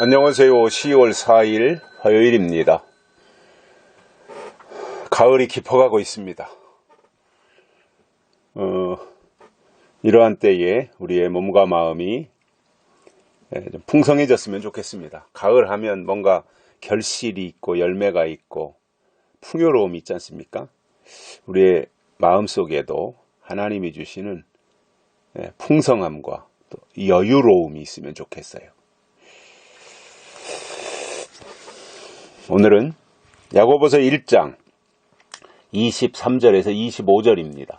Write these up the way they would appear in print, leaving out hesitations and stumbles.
안녕하세요. 10월 4일 화요일입니다. 가을이 깊어가고 있습니다. 이러한 때에 우리의 몸과 마음이 좀 풍성해졌으면 좋겠습니다. 가을 하면 뭔가 결실이 있고 열매가 있고 풍요로움이 있지 않습니까? 우리의 마음 속에도 하나님이 주시는 풍성함과 또 여유로움이 있으면 좋겠어요. 오늘은 야고보서 1장 23절에서 25절입니다.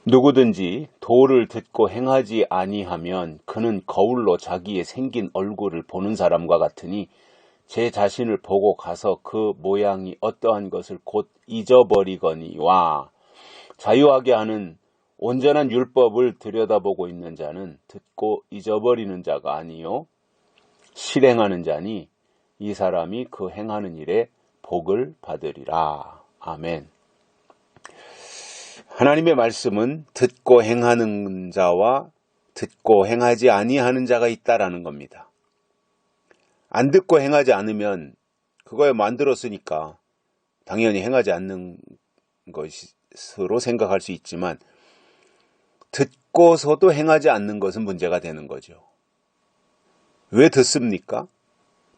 누구든지 도를 듣고 행하지 아니하면 그는 거울로 자기의 생긴 얼굴을 보는 사람과 같으니 제 자신을 보고 가서 그 모양이 어떠한 것을 곧 잊어버리거니와 자유하게 하는 온전한 율법을 들여다보고 있는 자는 듣고 잊어버리는 자가 아니요 실행하는 자니 이 사람이 그 행하는 일에 복을 받으리라. 아멘. 하나님의 말씀은 듣고 행하는 자와 듣고 행하지 아니하는 자가 있다라는 겁니다. 안 듣고 행하지 않으면 그거에 만들었으니까 당연히 행하지 않는 것으로 생각할 수 있지만 듣고서도 행하지 않는 것은 문제가 되는 거죠. 왜 듣습니까?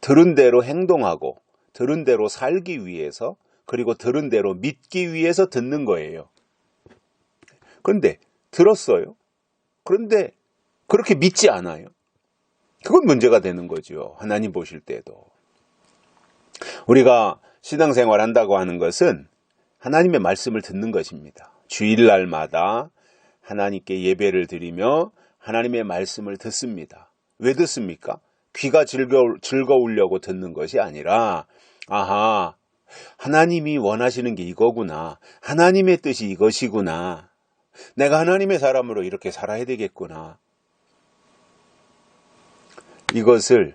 들은 대로 행동하고 들은 대로 살기 위해서 그리고 들은 대로 믿기 위해서 듣는 거예요. 그런데 들었어요. 그런데 그렇게 믿지 않아요. 그건 문제가 되는 거죠. 하나님 보실 때도. 우리가 신앙생활 한다고 하는 것은 하나님의 말씀을 듣는 것입니다. 주일날마다 하나님께 예배를 드리며 하나님의 말씀을 듣습니다. 왜 듣습니까? 귀가 즐거우려고 듣는 것이 아니라 아하, 하나님이 원하시는 게 이거구나. 하나님의 뜻이 이것이구나. 내가 하나님의 사람으로 이렇게 살아야 되겠구나. 이것을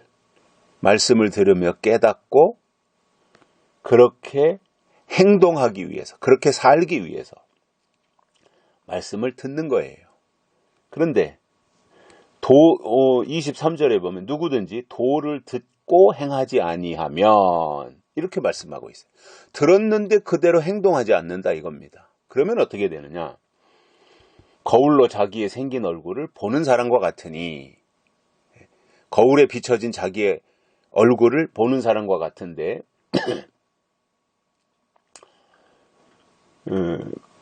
말씀을 들으며 깨닫고 그렇게 행동하기 위해서, 그렇게 살기 위해서 말씀을 듣는 거예요. 그런데 23절에 보면 누구든지 도를 듣고 행하지 아니하면 이렇게 말씀하고 있어요. 들었는데 그대로 행동하지 않는다 이겁니다. 그러면 어떻게 되느냐? 거울로 자기의 생긴 얼굴을 보는 사람과 같으니 거울에 비춰진 자기의 얼굴을 보는 사람과 같은데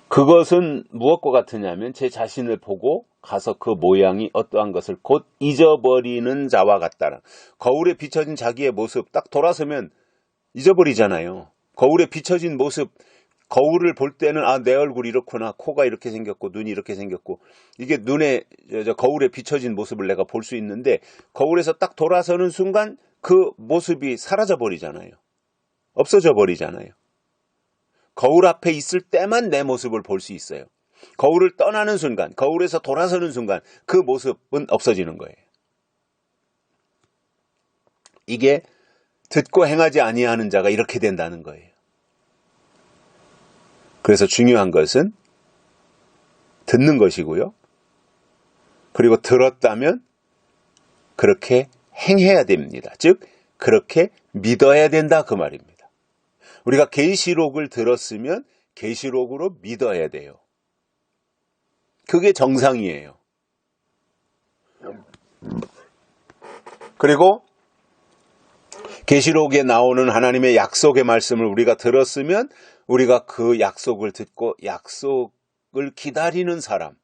그것은 무엇과 같으냐면 제 자신을 보고 가서 그 모양이 어떠한 것을 곧 잊어버리는 자와 같다라. 거울에 비춰진 자기의 모습 딱 돌아서면 잊어버리잖아요. 거울에 비춰진 모습, 거울을 볼 때는 내 얼굴이 이렇구나, 코가 이렇게 생겼고 눈이 이렇게 생겼고 이게 눈에 거울에 비춰진 모습을 내가 볼 수 있는데 거울에서 딱 돌아서는 순간 그 모습이 사라져 버리잖아요. 없어져 버리잖아요. 거울 앞에 있을 때만 내 모습을 볼 수 있어요. 거울을 떠나는 순간, 거울에서 돌아서는 순간 그 모습은 없어지는 거예요. 이게 듣고 행하지 아니하는 자가 이렇게 된다는 거예요. 그래서 중요한 것은 듣는 것이고요. 그리고 들었다면 그렇게 행해야 됩니다. 즉 그렇게 믿어야 된다 그 말입니다. 우리가 계시록을 들었으면 계시록으로 믿어야 돼요. 그게 정상이에요. 그리고 계시록에 나오는 하나님의 약속의 말씀을 우리가 들었으면 우리가 그 약속을 듣고 약속을 기다리는 사람,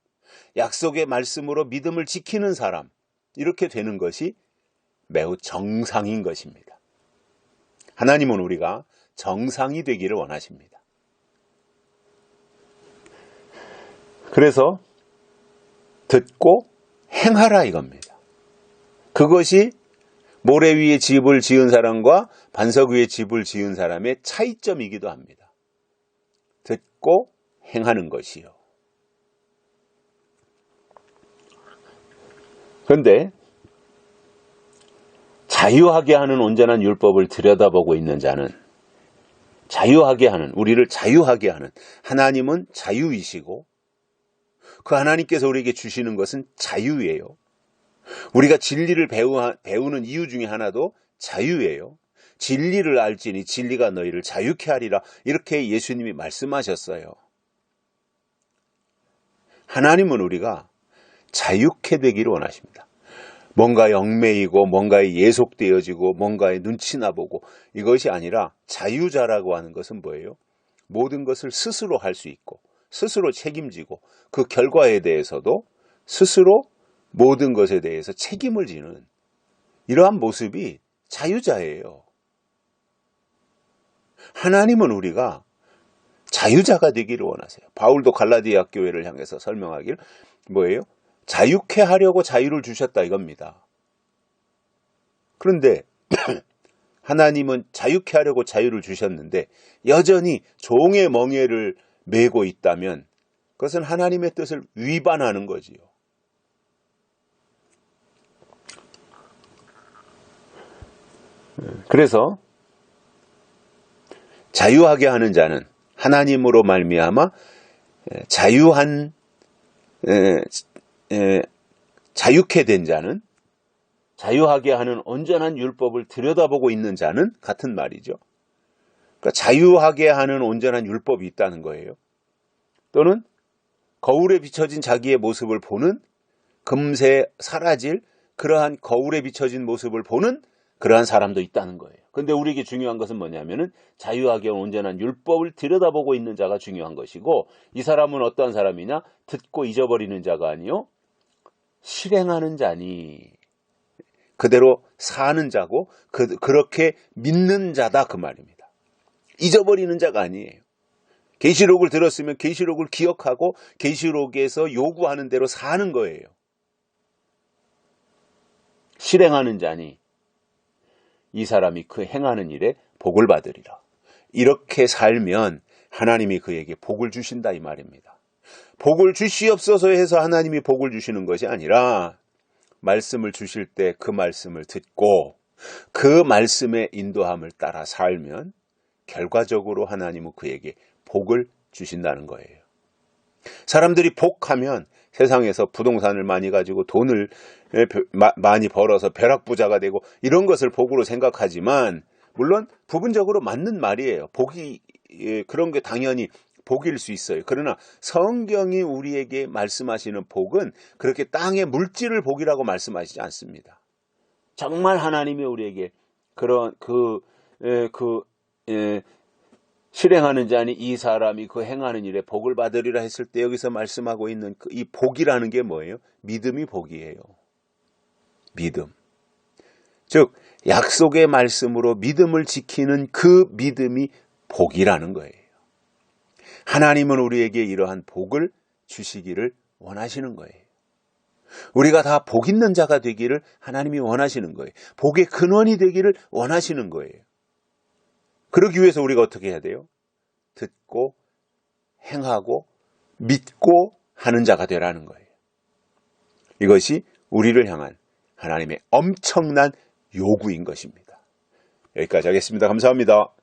약속의 말씀으로 믿음을 지키는 사람, 이렇게 되는 것이 매우 정상인 것입니다. 하나님은 우리가 정상이 되기를 원하십니다. 그래서 듣고 행하라 이겁니다. 그것이 모래 위에 집을 지은 사람과 반석 위에 집을 지은 사람의 차이점이기도 합니다. 듣고 행하는 것이요. 그런데 자유하게 하는 온전한 율법을 들여다보고 있는 자는 자유하게 하는, 우리를 자유하게 하는 하나님은 자유이시고 그 하나님께서 우리에게 주시는 것은 자유예요. 우리가 진리를 배우는 이유 중에 하나도 자유예요. 진리를 알지니 진리가 너희를 자유케 하리라. 이렇게 예수님이 말씀하셨어요. 하나님은 우리가 자유케 되기를 원하십니다. 뭔가에 얽매이고 뭔가에 예속되어지고 뭔가에 눈치나 보고 이것이 아니라 자유자라고 하는 것은 뭐예요? 모든 것을 스스로 할 수 있고 스스로 책임지고 그 결과에 대해서도 스스로 모든 것에 대해서 책임을 지는 이러한 모습이 자유자예요. 하나님은 우리가 자유자가 되기를 원하세요. 바울도 갈라디아 교회를 향해서 설명하길 뭐예요? 자유케 하려고 자유를 주셨다 이겁니다. 그런데 하나님은 자유케 하려고 자유를 주셨는데 여전히 종의 멍에를 메고 있다면 그것은 하나님의 뜻을 위반하는 거지요. 그래서 자유하게 하는 자는 하나님으로 말미암아 자유케 된 자는 자유하게 하는 온전한 율법을 들여다보고 있는 자는 같은 말이죠. 그러니까 자유하게 하는 온전한 율법이 있다는 거예요. 또는 거울에 비춰진 자기의 모습을 보는 금세 사라질 그러한 거울에 비춰진 모습을 보는 그러한 사람도 있다는 거예요. 그런데 우리에게 중요한 것은 뭐냐면은 자유하게 온전한 율법을 들여다보고 있는 자가 중요한 것이고 이 사람은 어떠한 사람이냐? 듣고 잊어버리는 자가 아니요 실행하는 자니 그대로 사는 자고 그렇게 믿는 자다 그 말입니다. 잊어버리는 자가 아니에요. 계시록을 들었으면 계시록을 기억하고 계시록에서 요구하는 대로 사는 거예요. 실행하는 자니 이 사람이 그 행하는 일에 복을 받으리라. 이렇게 살면 하나님이 그에게 복을 주신다 이 말입니다. 복을 주시옵소서 해서 하나님이 복을 주시는 것이 아니라 말씀을 주실 때 그 말씀을 듣고 그 말씀의 인도함을 따라 살면 결과적으로 하나님은 그에게 복을 주신다는 거예요. 사람들이 복하면 세상에서 부동산을 많이 가지고 돈을 많이 벌어서 벼락부자가 되고 이런 것을 복으로 생각하지만 물론 부분적으로 맞는 말이에요. 복이 그런 게 당연히 복일 수 있어요. 그러나 성경이 우리에게 말씀하시는 복은 그렇게 땅의 물질을 복이라고 말씀하시지 않습니다. 정말 하나님이 우리에게 그런 실행하는 자니 이 사람이 그 행하는 일에 복을 받으리라 했을 때 여기서 말씀하고 있는 이 복이라는 게 뭐예요? 믿음이 복이에요. 믿음. 즉 약속의 말씀으로 믿음을 지키는 그 믿음이 복이라는 거예요. 하나님은 우리에게 이러한 복을 주시기를 원하시는 거예요. 우리가 다 복 있는 자가 되기를 하나님이 원하시는 거예요. 복의 근원이 되기를 원하시는 거예요. 그러기 위해서 우리가 어떻게 해야 돼요? 듣고 행하고 믿고 하는 자가 되라는 거예요. 이것이 우리를 향한 하나님의 엄청난 요구인 것입니다. 여기까지 하겠습니다. 감사합니다.